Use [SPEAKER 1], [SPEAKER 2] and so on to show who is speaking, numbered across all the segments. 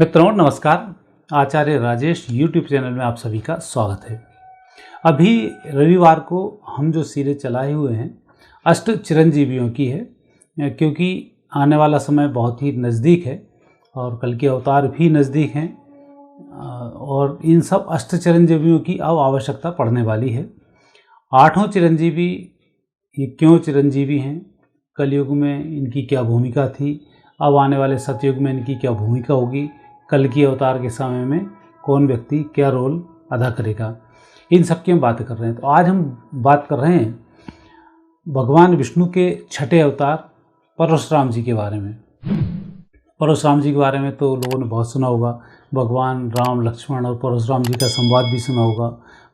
[SPEAKER 1] मित्रों नमस्कार। आचार्य Rajesh YouTube channel में आप सभी का स्वागत है। अभी रविवार को हम जो सीरीज चलाए हुए हैं अष्ट चिरंजीवियों की है, क्योंकि आने वाला समय बहुत ही नज़दीक है और कल के अवतार भी नज़दीक हैं और इन सब अष्ट चिरंजीवियों की अब आवश्यकता पड़ने वाली है। आठों चिरंजीवी ये क्यों चिरंजीवी हैं, कलयुग में इनकी क्या भूमिका थी, अब आने वाले सतयुग में इनकी क्या भूमिका होगी, कल की अवतार के समय में कौन व्यक्ति क्या रोल अदा करेगा, इन सब की हम बातें कर रहे हैं। तो आज हम बात कर रहे हैं भगवान विष्णु के छठे अवतार परशुराम जी के बारे में। परशुराम जी के बारे में तो लोगों ने बहुत सुना होगा। भगवान राम, लक्ष्मण और परशुराम जी का संवाद भी सुना होगा।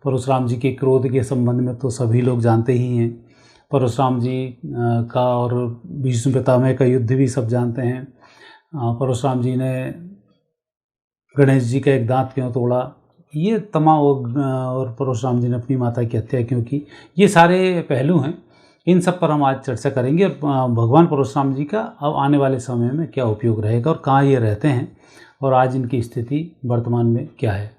[SPEAKER 1] परशुराम जी के क्रोध के संबंध में तो सभी लोग जानते ही हैं। परशुराम जी का और भीष्म पितामह का युद्ध भी सब जानते हैं। परशुराम जी ने गणेश जी का एक दांत क्यों तोड़ा, ये तमाम, और परशुराम जी ने अपनी माता की हत्या क्यों की, ये सारे पहलू हैं। इन सब पर हम आज चर्चा करेंगे और भगवान परशुराम जी का अब आने वाले समय में क्या उपयोग रहेगा और कहाँ ये रहते हैं और आज इनकी स्थिति वर्तमान में क्या है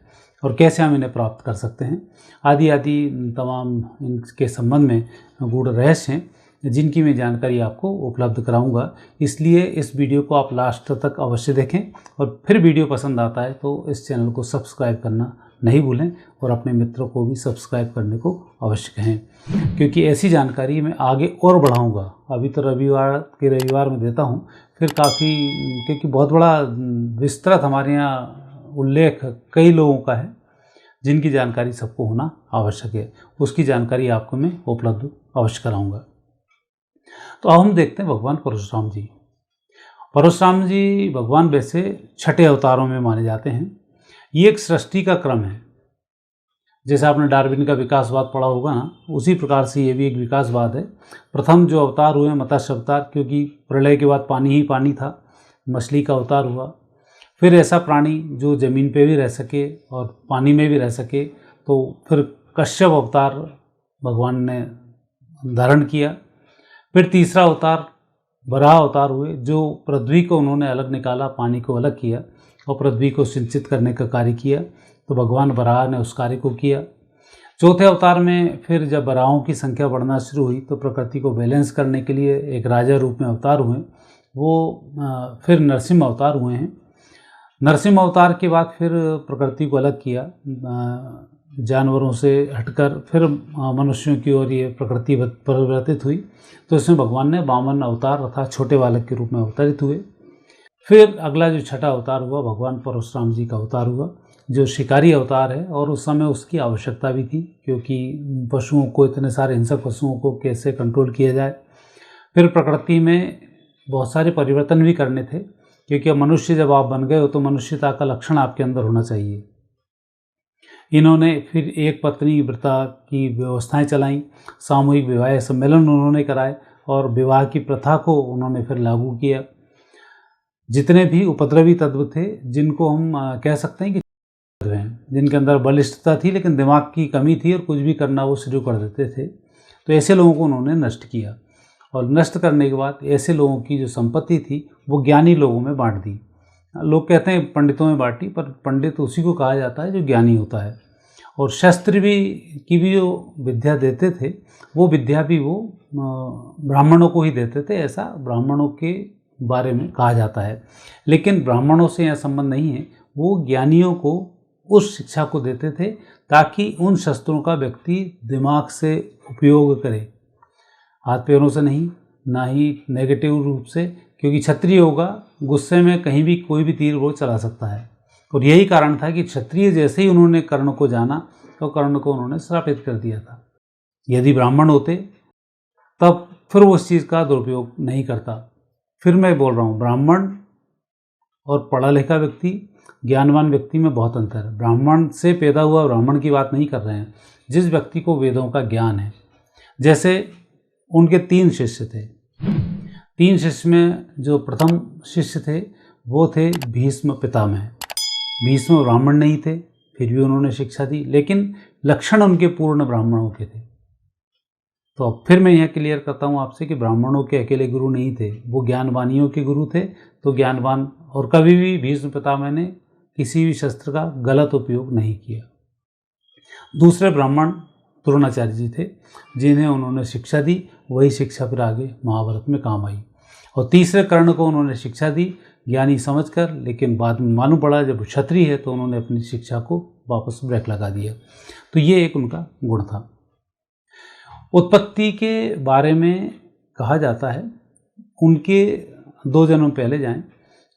[SPEAKER 1] और कैसे हम इन्हें प्राप्त कर सकते हैं, आदि आदि तमाम इनके संबंध में गूढ़ रहस्य हैं जिनकी मैं जानकारी आपको उपलब्ध कराऊंगा। इसलिए इस वीडियो को आप लास्ट तक अवश्य देखें और फिर वीडियो पसंद आता है तो इस चैनल को सब्सक्राइब करना नहीं भूलें और अपने मित्रों को भी सब्सक्राइब करने को अवश्य कहें, क्योंकि ऐसी जानकारी मैं आगे और बढ़ाऊंगा। अभी तो रविवार में देता हूं, फिर काफ़ी, क्योंकि बहुत बड़ा विस्तृत हमारे यहाँ उल्लेख कई लोगों का है जिनकी जानकारी सबको होना आवश्यक है, उसकी जानकारी आपको मैं उपलब्ध अवश्य कराऊंगा। तो अब हम देखते हैं भगवान परशुराम जी। परशुराम जी भगवान वैसे छठे अवतारों में माने जाते हैं। ये एक सृष्टि का क्रम है। जैसे आपने डार्विन का विकासवाद पढ़ा होगा ना, उसी प्रकार से ये भी एक विकासवाद है। प्रथम जो अवतार हुए मत्स्य अवतार, क्योंकि प्रलय के बाद पानी ही पानी था, मछली का अवतार हुआ। फिर ऐसा प्राणी जो ज़मीन पे भी रह सके और पानी में भी रह सके, तो फिर कश्यप अवतार भगवान ने धारण किया। फिर तीसरा अवतार वराह अवतार हुए, जो पृथ्वी को उन्होंने अलग निकाला, पानी को अलग किया और पृथ्वी को सिंचित करने का कार्य किया, तो भगवान वराह ने उस कार्य को किया। चौथे अवतार में फिर जब वराहों की संख्या बढ़ना शुरू हुई तो प्रकृति को बैलेंस करने के लिए एक राजा रूप में अवतार हुए, वो फिर नरसिंह अवतार हुए हैं। नरसिंह अवतार के बाद फिर प्रकृति को अलग किया, जानवरों से हटकर फिर मनुष्यों की ओर ये प्रकृति परिवर्तित हुई, तो इसमें भगवान ने वामन अवतार अर्थात छोटे बालक के रूप में अवतरित हुए। फिर अगला जो छठा अवतार हुआ भगवान परशुराम जी का अवतार हुआ, जो शिकारी अवतार है, और उस समय उसकी आवश्यकता भी थी, क्योंकि पशुओं को, इतने सारे हिंसक पशुओं को कैसे कंट्रोल किया जाए। फिर प्रकृति में बहुत सारे परिवर्तन भी करने थे, क्योंकि अब मनुष्य जब आप बन गए हो तो मनुष्यता का लक्षण आपके अंदर होना चाहिए। इन्होंने फिर एक पत्नी व्रता की व्यवस्थाएं चलाईं, सामूहिक विवाह सम्मेलन उन्होंने कराए और विवाह की प्रथा को उन्होंने फिर लागू किया। जितने भी उपद्रवी तत्व थे, जिनको हम कह सकते हैं कि जिनके अंदर बलिष्ठता थी लेकिन दिमाग की कमी थी और कुछ भी करना वो शुरू कर देते थे, तो ऐसे लोगों को उन्होंने नष्ट किया। और नष्ट करने के बाद ऐसे लोगों की जो संपत्ति थी वो ज्ञानी लोगों में बांट दी। लोग कहते हैं पंडितों में बांटी, पर पंडित उसी को कहा जाता है जो ज्ञानी होता है। और शस्त्र की भी जो विद्या देते थे, वो विद्या भी वो ब्राह्मणों को ही देते थे, ऐसा ब्राह्मणों के बारे में कहा जाता है। लेकिन ब्राह्मणों से यह संबंध नहीं है, वो ज्ञानियों को उस शिक्षा को देते थे ताकि उन शस्त्रों का व्यक्ति दिमाग से उपयोग करे, हाथ पैरों से नहीं, ना ही नेगेटिव रूप से, क्योंकि क्षत्रिय होगा, गुस्से में कहीं भी कोई भी तीर वो चला सकता है। और यही कारण था कि क्षत्रिय जैसे ही उन्होंने कर्ण को जाना तो कर्ण को उन्होंने श्रापित कर दिया था। यदि ब्राह्मण होते तब फिर वो उस चीज़ का दुरुपयोग नहीं करता। फिर मैं बोल रहा हूँ, ब्राह्मण और पढ़ा लिखा व्यक्ति, ज्ञानवान व्यक्ति में बहुत अंतर है। ब्राह्मण से पैदा हुआ ब्राह्मण की बात नहीं कर रहे हैं, जिस व्यक्ति को वेदों का ज्ञान है। जैसे उनके 3 शिष्य थे। 3 शिष्य में जो प्रथम शिष्य थे वो थे भीष्म पितामह। भीष्म ब्राह्मण नहीं थे, फिर भी उन्होंने शिक्षा दी, लेकिन लक्षण उनके पूर्ण ब्राह्मणों के थे। तो अब फिर मैं यह क्लियर करता हूँ आपसे कि ब्राह्मणों के अकेले गुरु नहीं थे, वो ज्ञानवानियों के गुरु थे। तो ज्ञानवान और कभी भी भीष्म पितामह ने किसी भी शस्त्र का गलत उपयोग नहीं किया। दूसरे ब्राह्मण द्रोणाचार्य जी थे, जिन्हें उन्होंने शिक्षा दी, वही शिक्षा फिर आगे महाभारत में काम आई। और तीसरे कर्ण को उन्होंने शिक्षा दी ज्ञानी समझकर, लेकिन बाद में मालूम पड़ा जब क्षत्रिय है तो उन्होंने अपनी शिक्षा को वापस ब्रेक लगा दिया। तो ये एक उनका गुण था। उत्पत्ति के बारे में कहा जाता है, उनके 2 जन्म पहले जाएं,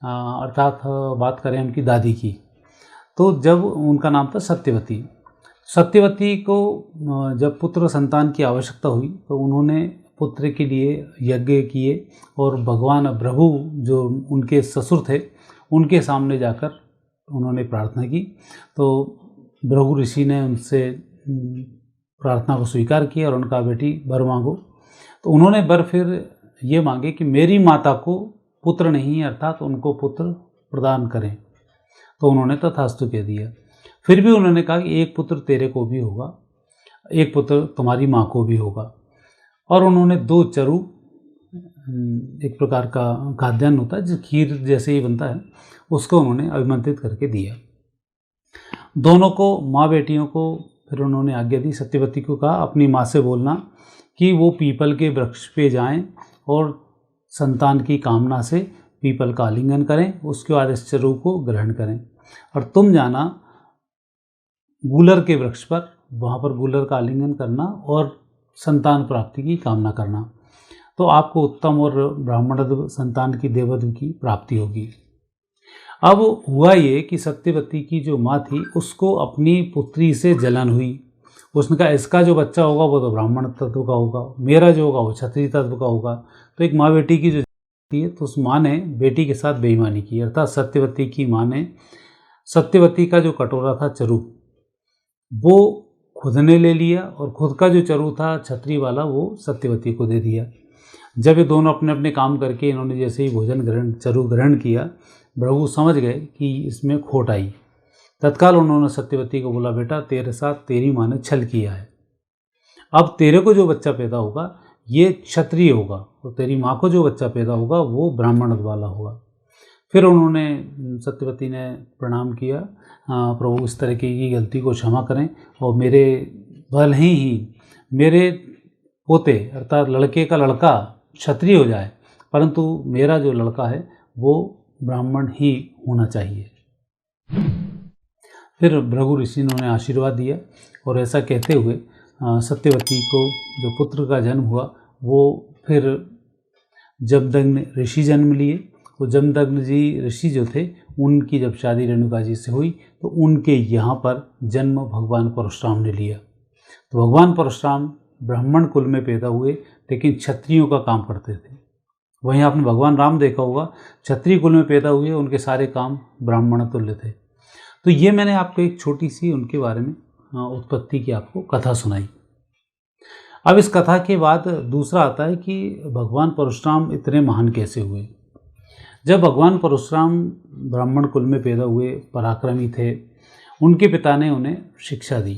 [SPEAKER 1] अर्थात बात करें उनकी दादी की, तो जब उनका नाम था सत्यवती। सत्यवती को जब पुत्र संतान की आवश्यकता हुई तो उन्होंने पुत्र के लिए यज्ञ किए और भगवान भृगु जो उनके ससुर थे उनके सामने जाकर उन्होंने प्रार्थना की। तो भृगु ऋषि ने उनसे प्रार्थना को स्वीकार किया और उनका बेटी वर मांगो। तो उन्होंने वर फिर ये मांगे कि मेरी माता को पुत्र नहीं, अर्थात उनको पुत्र प्रदान करें। तो उन्होंने तथास्तु कह दिया। फिर भी उन्होंने कहा कि एक पुत्र तेरे को भी होगा, एक पुत्र तुम्हारी माँ को भी होगा। और उन्होंने 2 चरु, एक प्रकार का खाद्यान्न होता है जो खीर जैसे ही बनता है, उसको उन्होंने अभिमंत्रित करके दिया। दोनों को, माँ बेटियों को, फिर उन्होंने आज्ञा दी। सत्यवती को कहा अपनी माँ से बोलना कि वो पीपल के वृक्ष पे जाएं और संतान की कामना से पीपल का आलिंगन करें, उसके बाद इस चरु को ग्रहण करें। और तुम जाना गूलर के वृक्ष पर, वहाँ पर गूलर का आलिंगन करना और संतान प्राप्ति की कामना करना, तो आपको उत्तम और ब्राह्मणत्व, संतान की देवत्व की प्राप्ति होगी। अब हुआ ये कि सत्यवती की जो माँ थी उसको अपनी पुत्री से जलन हुई। उसने कहा इसका जो बच्चा होगा वो तो ब्राह्मण तत्व का होगा, मेरा जो होगा वो क्षत्रिय तत्व का होगा। तो एक माँ बेटी की जो है तो उस माँ ने बेटी के साथ बेईमानी की, अर्थात सत्यवती की माँ ने सत्यवती का जो कटोरा था चरु वो खुद ने ले लिया और खुद का जो चरु था क्षत्रिय वाला वो सत्यवती को दे दिया। जब ये दोनों अपने अपने काम करके इन्होंने जैसे ही चरु ग्रहण किया, भृगु समझ गए कि इसमें खोट आई। तत्काल उन्होंने सत्यवती को बोला बेटा तेरे साथ तेरी माँ ने छल किया है, अब तेरे को जो बच्चा पैदा होगा ये क्षत्रिय होगा और तेरी माँ को जो बच्चा पैदा होगा वो ब्राह्मण वाला होगा। फिर उन्होंने, सत्यवती ने प्रणाम किया, प्रभु इस तरह की गलती को क्षमा करें और मेरे भले ही मेरे पोते अर्थात लड़के का लड़का क्षत्रिय हो जाए, परंतु मेरा जो लड़का है वो ब्राह्मण ही होना चाहिए। फिर भृगु ऋषि ने उन्हें आशीर्वाद दिया और ऐसा कहते हुए सत्यवती को जो पुत्र का जन्म हुआ वो फिर जमदग्नि ऋषि जन्म लिए। तो जमदग्नि जी ऋषि जो थे उनकी जब शादी रेणुका जी से हुई तो उनके यहाँ पर जन्म भगवान परशुराम ने लिया। तो भगवान परशुराम ब्राह्मण कुल में पैदा हुए लेकिन क्षत्रियों का काम करते थे। वहीं आपने भगवान राम देखा होगा क्षत्रिय कुल में पैदा हुए, उनके सारे काम ब्राह्मण तुल्य थे। तो ये मैंने आपको एक छोटी सी उनके बारे में उत्पत्ति की आपको कथा सुनाई। अब इस कथा के बाद दूसरा आता है कि भगवान परशुराम इतने महान कैसे हुए। जब भगवान परशुराम ब्राह्मण कुल में पैदा हुए, पराक्रमी थे, उनके पिता ने उन्हें शिक्षा दी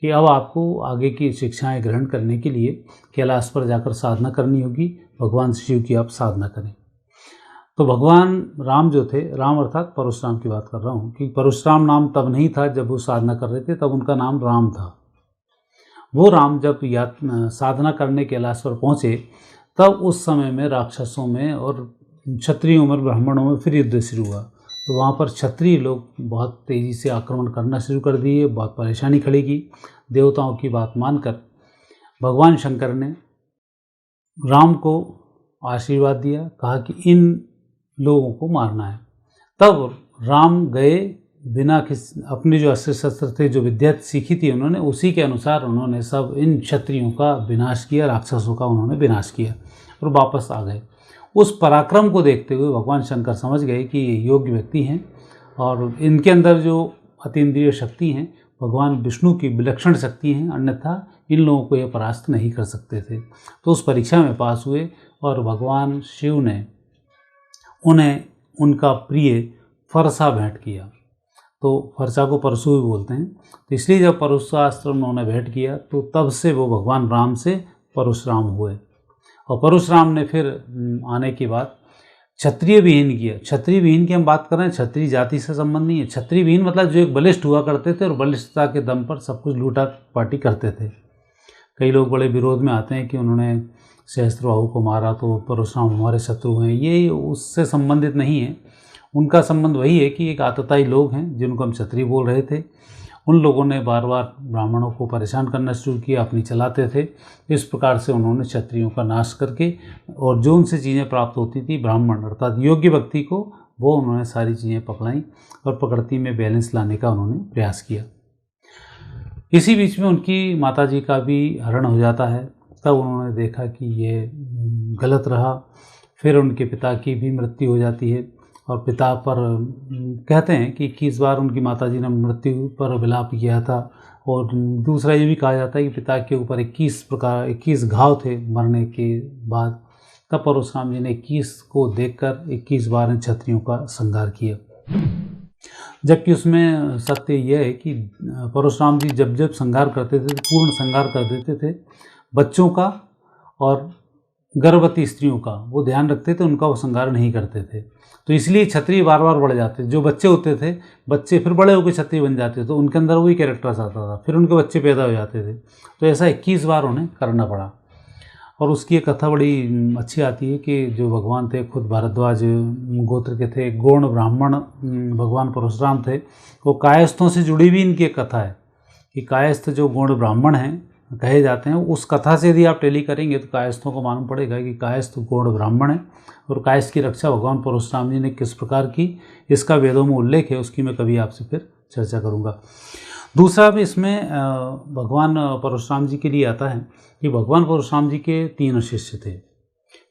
[SPEAKER 1] कि अब आपको आगे की शिक्षाएं ग्रहण करने के लिए कैलाश पर जाकर साधना करनी होगी, भगवान शिव की आप साधना करें। तो भगवान राम जो थे, राम अर्थात परशुराम की बात कर रहा हूँ कि परशुराम नाम तब नहीं था जब वो साधना कर रहे थे, तब उनका नाम राम था। वो राम जब साधना करने कैलाश पर पहुँचे तब उस समय में राक्षसों में और क्षत्रियों में, ब्राह्मणों में फिर युद्ध शुरू हुआ। तो वहाँ पर क्षत्रिय लोग बहुत तेज़ी से आक्रमण करना शुरू कर दिए, बहुत परेशानी खड़ी की। देवताओं की बात मानकर भगवान शंकर ने राम को आशीर्वाद दिया, कहा कि इन लोगों को मारना है। तब राम गए बिना अपने जो अस्त्र शस्त्र थे, जो विद्या सीखी थी उन्होंने, उसी के अनुसार उन्होंने सब इन क्षत्रियों का विनाश किया, राक्षसों का उन्होंने विनाश किया और वापस आ गए। उस पराक्रम को देखते हुए भगवान शंकर समझ गए कि ये योग्य व्यक्ति हैं और इनके अंदर जो अतीन्द्रिय शक्ति हैं भगवान विष्णु की विलक्षण शक्ति हैं, अन्यथा इन लोगों को ये परास्त नहीं कर सकते थे। तो उस परीक्षा में पास हुए और भगवान शिव ने उन्हें उनका प्रिय फरसा भेंट किया। तो फरसा को परशु भी बोलते हैं। तो इसलिए जब परशुरास्त्र उन्होंने भेंट किया तो तब से वो भगवान राम से परशुराम हुए। और परशुराम ने फिर आने के बाद क्षत्रिय विहीन किया। क्षत्रिय विहीन की हम बात कर रहे हैं, क्षत्रिय जाति से संबंध नहीं है। क्षत्रिय विहीन मतलब जो एक बलिष्ठ हुआ करते थे और बलिष्ठता के दम पर सब कुछ लूटा पाटी करते थे। कई लोग बड़े विरोध में आते हैं कि उन्होंने सहस्त्रबाहु को मारा तो परशुराम हमारे शत्रु हैं, ये उससे संबंधित नहीं है। उनका संबंध वही है कि एक आतताई लोग हैं जिनको हम क्षत्रिय बोल रहे थे, उन लोगों ने बार बार ब्राह्मणों को परेशान करना शुरू किया, अपनी चलाते थे। इस प्रकार से उन्होंने क्षत्रियों का नाश करके और जो उनसे चीज़ें प्राप्त होती थी ब्राह्मण अर्थात योग्य व्यक्ति को, वो उन्होंने सारी चीज़ें पकड़ाई और प्रकृति में बैलेंस लाने का उन्होंने प्रयास किया। इसी बीच में उनकी माताजी का भी हरण हो जाता है। तब उन्होंने देखा कि ये गलत रहा। फिर उनके पिता की भी मृत्यु हो जाती है और पिता पर कहते हैं कि 21 बार उनकी माताजी ने मृत्यु पर विलाप किया था। और दूसरा ये भी कहा जाता है कि पिता के ऊपर 21 घाव थे मरने के बाद। तब परशुराम जी ने 21 को देखकर 21 बार इन क्षत्रियों का संहार किया। जबकि उसमें सत्य यह है कि परशुराम जी जब जब संहार करते थे तो पूर्ण संहार कर देते थे। बच्चों का और गर्भवती स्त्रियों का वो ध्यान रखते थे, उनका वो संहार नहीं करते थे। तो इसलिए क्षत्रिय बार बार बढ़ जाते। जो बच्चे होते थे, बच्चे फिर बड़े होकर क्षत्रिय बन जाते, तो उनके अंदर वही कैरेक्टर्स आता था, फिर उनके बच्चे पैदा हो जाते थे। तो ऐसा 21 बार उन्हें करना पड़ा। और उसकी एक कथा बड़ी अच्छी आती है कि जो भगवान थे खुद भारद्वाज गोत्र के थे, गौण ब्राह्मण भगवान परशुराम थे। वो कायस्थों से जुड़ी भी इनकी एक कथा है कि कायस्थ जो गौण ब्राह्मण हैं कहे जाते हैं, उस कथा से यदि आप टेली करेंगे तो कायस्थों को मालूम पड़ेगा कि कायस्थ गौड़ ब्राह्मण है और कायस्थ की रक्षा भगवान परशुराम जी ने किस प्रकार की, इसका वेदों में उल्लेख है, उसकी मैं कभी आपसे फिर चर्चा करूँगा। दूसरा भी इसमें भगवान परशुराम जी के लिए आता है कि भगवान परशुराम जी के 3 शिष्य थे।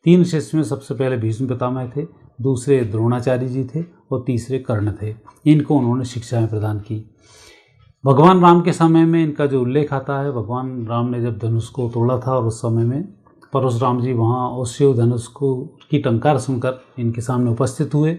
[SPEAKER 1] 3 शिष्य में सबसे पहले भीष्म पितामह थे, दूसरे द्रोणाचार्य जी थे और तीसरे कर्ण थे। इनको उन्होंने शिक्षाएँ प्रदान की। भगवान राम के समय में इनका जो उल्लेख आता है, भगवान राम ने जब धनुष को तोड़ा था और उस समय में परशुराम जी वहाँ उस शिव धनुष को की टंकार सुनकर इनके सामने उपस्थित हुए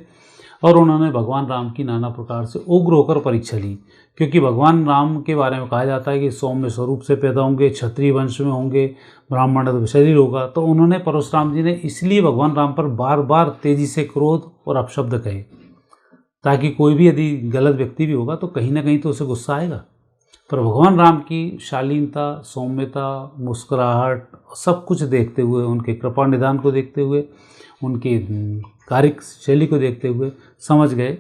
[SPEAKER 1] और उन्होंने भगवान राम की नाना प्रकार से उग्र होकर परीक्षा ली। क्योंकि भगवान राम के बारे में कहा जाता है कि सौम्य स्वरूप से पैदा होंगे, क्षत्रिय वंश में होंगे, ब्राह्मण शरीर होगा। तो उन्होंने परशुराम जी ने इसलिए भगवान राम पर बार बार तेजी से क्रोध और अपशब्द कहे, ताकि कोई भी यदि गलत व्यक्ति भी होगा तो कहीं ना कहीं तो उसे गुस्सा आएगा। पर भगवान राम की शालीनता, सौम्यता, मुस्कुराहट सब कुछ देखते हुए, उनके कृपा निदान को देखते हुए, उनके कार्य शैली को देखते हुए समझ गए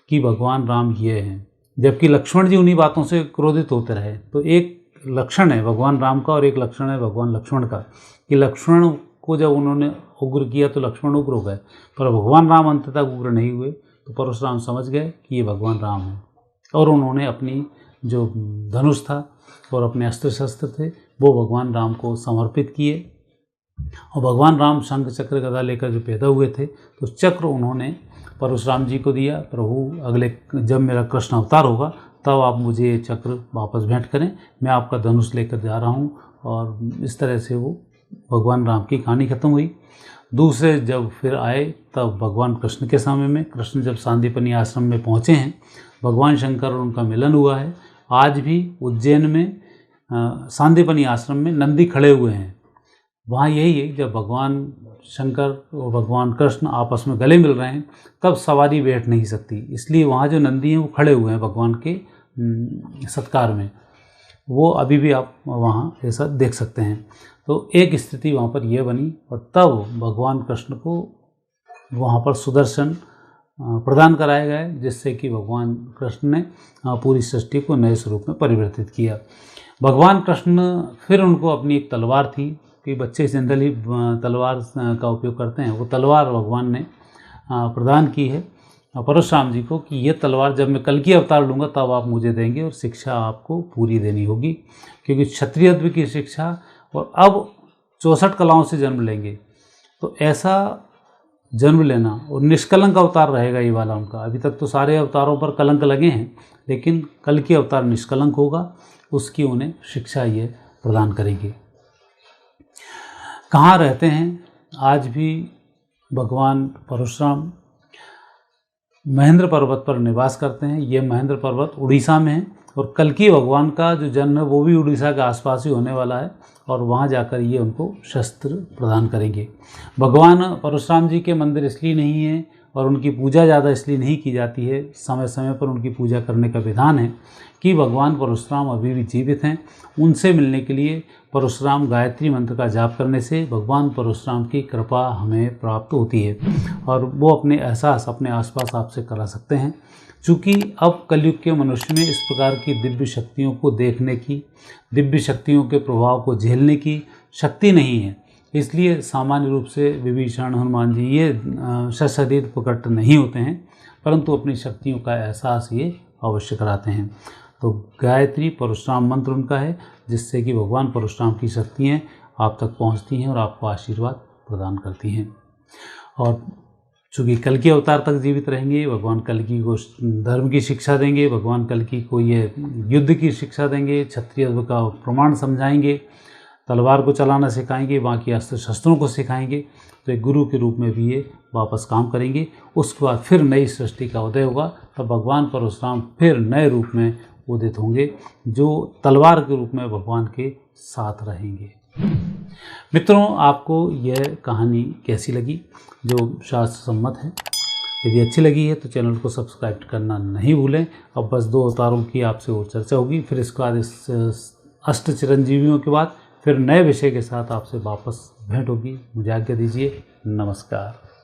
[SPEAKER 1] कि भगवान राम ये हैं। जबकि लक्ष्मण जी उन्हीं बातों से क्रोधित होते रहे। तो एक लक्षण है भगवान राम का और एक लक्षण है भगवान लक्ष्मण का कि लक्ष्मण को जब उन्होंने उग्र किया तो लक्ष्मण उग्र हो गए, पर भगवान राम अंत तक उग्र नहीं हुए। तो परशुराम समझ गए कि ये भगवान राम हैं और उन्होंने अपनी जो धनुष था और अपने अस्त्र शस्त्र थे वो भगवान राम को समर्पित किए। और भगवान राम शंख चक्र गदा लेकर जो पैदा हुए थे तो चक्र उन्होंने परशुराम जी को दिया, प्रभु अगले जब मेरा कृष्ण अवतार होगा तब आप मुझे ये चक्र वापस भेंट करें, मैं आपका धनुष लेकर जा रहा हूँ। और इस तरह से वो भगवान राम की कहानी खत्म हुई। दूसरे जब फिर आए तब भगवान कृष्ण के समय में, कृष्ण जब सांदीपनी आश्रम में पहुँचे हैं, भगवान शंकर और उनका मिलन हुआ है। आज भी उज्जैन में सांदीपनी आश्रम में नंदी खड़े हुए हैं। वहाँ यही है जब भगवान शंकर और भगवान कृष्ण आपस में गले मिल रहे हैं तब सवारी बैठ नहीं सकती, इसलिए वहाँ जो नंदी हैं वो खड़े हुए हैं भगवान के सत्कार में। वो अभी भी आप वहाँ ऐसा देख सकते हैं। तो एक स्थिति वहाँ पर यह बनी और तब भगवान कृष्ण को वहाँ पर सुदर्शन प्रदान कराए गए, जिससे कि भगवान कृष्ण ने पूरी सृष्टि को नए स्वरूप में परिवर्तित किया। भगवान कृष्ण फिर उनको अपनी एक तलवार थी कि बच्चे जनरली तलवार का उपयोग करते हैं, वो तलवार भगवान ने प्रदान की है परशुराम जी को कि ये तलवार जब मैं कल की अवतार लूँगा तब आप मुझे देंगे और शिक्षा आपको पूरी देनी होगी, क्योंकि क्षत्रियत्व की शिक्षा और अब 64 कलाओं से जन्म लेंगे। तो ऐसा जन्म लेना और निष्कलंक अवतार रहेगा ये वाला उनका। अभी तक तो सारे अवतारों पर कलंक लगे हैं, लेकिन कल की अवतार निष्कलंक होगा, उसकी उन्हें शिक्षा ये प्रदान करेगी। कहाँ रहते हैं आज भी भगवान परशुराम? महेंद्र पर्वत पर निवास करते हैं। ये महेंद्र पर्वत उड़ीसा में है और कल्कि भगवान का जो जन्म है वो भी उड़ीसा के आसपास ही होने वाला है और वहाँ जाकर ये उनको शस्त्र प्रदान करेंगे। भगवान परशुराम जी के मंदिर इसलिए नहीं है और उनकी पूजा ज़्यादा इसलिए नहीं की जाती है, समय समय पर उनकी पूजा करने का विधान है कि भगवान परशुराम अभी भी जीवित हैं। उनसे मिलने के लिए परशुराम गायत्री मंत्र का जाप करने से भगवान परशुराम की कृपा हमें प्राप्त होती है और वो अपने एहसास अपने आसपास आपसे करा सकते हैं। चूँकि अब कलयुग के मनुष्य में इस प्रकार की दिव्य शक्तियों को देखने की, दिव्य शक्तियों के प्रभाव को झेलने की शक्ति नहीं है, इसलिए सामान्य रूप से विभीषण हनुमान जी ये सशरीर प्रकट नहीं होते हैं, परंतु अपनी शक्तियों का एहसास ये अवश्य कराते हैं। तो गायत्री परशुराम मंत्र उनका है जिससे कि भगवान परशुराम की शक्तियाँ आप तक पहुँचती हैं और आपको आशीर्वाद प्रदान करती हैं। और चूँकि कल्कि अवतार तक जीवित रहेंगे, भगवान कल्कि को धर्म की शिक्षा देंगे, भगवान कल्कि को ये युद्ध की शिक्षा देंगे, क्षत्रिय का प्रमाण समझाएंगे, तलवार को चलाना सिखाएंगे, बाकी अस्त्र शस्त्रों को सिखाएंगे, तो एक गुरु के रूप में भी ये वापस काम करेंगे। उसके बाद फिर नई सृष्टि का उदय होगा, तब भगवान परशुराम फिर नए रूप में उदित होंगे जो तलवार के रूप में भगवान के साथ रहेंगे। मित्रों, आपको यह कहानी कैसी लगी जो शास्त्र सम्मत है? यदि अच्छी लगी है तो चैनल को सब्सक्राइब करना नहीं भूलें। अब बस 2 अवतारों की आपसे और चर्चा होगी, फिर इसके बाद इस अष्ट चिरंजीवियों के बाद फिर नए विषय के साथ आपसे वापस भेंट होगी। मुझे आज्ञा दीजिए। नमस्कार।